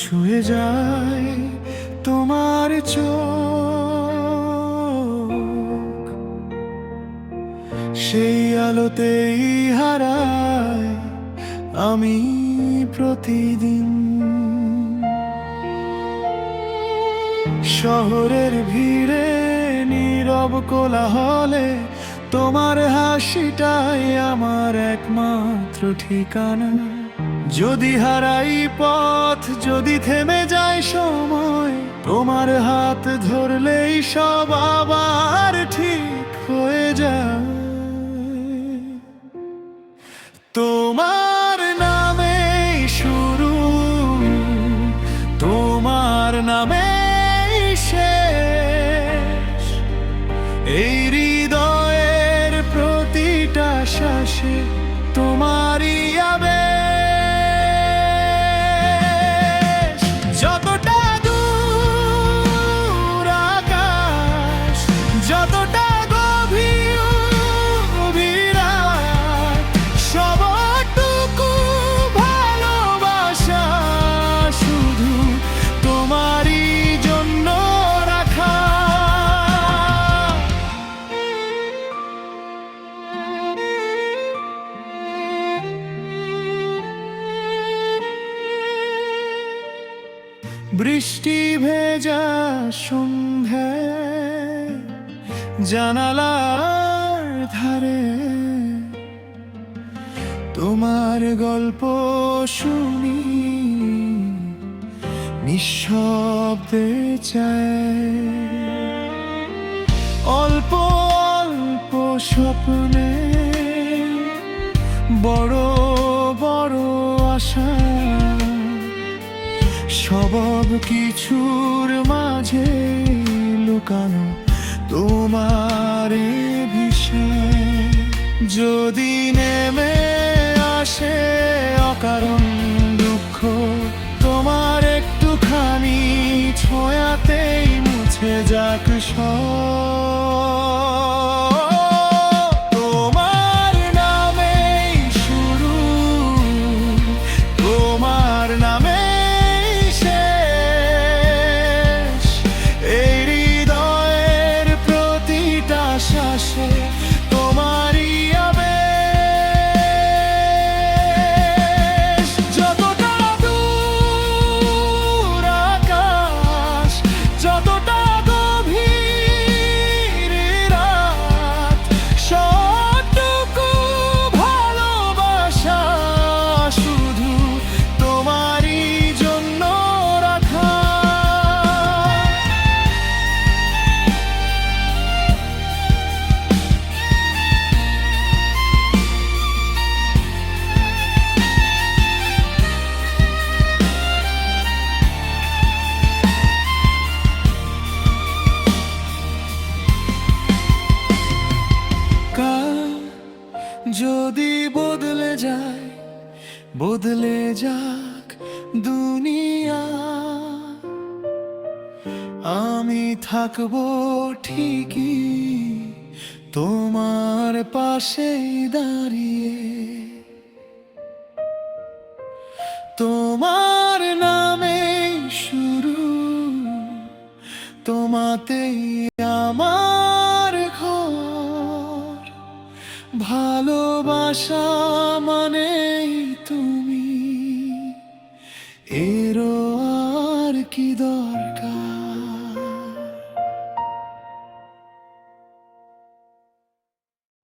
ছুঁয়ে যায় তোমার চোখ, সেই আলোতেই হারাই আমি প্রতিদিন। শহরের ভিড়ে নীরব কোলাহলে তোমার হাসিটাই আমার একমাত্র ঠিকানা। যদি হারাই পথ, যদি থেমে যায় সময়, তোমার হাত ধরলেই সব আবার ঠিক হয়ে যায়। তোমার নামে শুরু, তোমার নামে শেষ, এই হৃদয়ের প্রতিটা শ্বাসে তোমারই আবেশ। যতটা দূর আকাশ, যতটা গভীর অভিরাট, সবটুকু ভালোবাসা শুধু তোমারই জন্য রাখা। বৃষ্টি ভেজা সন্ধ্যায় জানালার ধারে তোমার গল্প শুনি, নিঃশব্দে চায়। অল্প অল্প স্বপ্নে বড় বড় আশা, সব কিছুর মাঝে লুকানো তোমার বিষয়। যদি নেমে আসে অকারণ দুঃখ, তোমার একটুখানি ছোঁয়াতেই মুছে যাক সব। তোমার নামেই শুরু, তোমার নামে শ্বাসে তোমারই আবেশ। যতটা দূর আকাশ, যতটা গভীর রাত, সবটুকু ভালোবাসা শুধু তোমারই জন্য রাখা। যদি বদলে যায়, বদলে যাক দুনিয়া, আমি থাকবো ঠিকই তোমার পাশে দাঁড়িয়ে। তোমার নামে শুরু, তোমাতেই আমার ঘর। ভালোবাসা মানেই তুমি।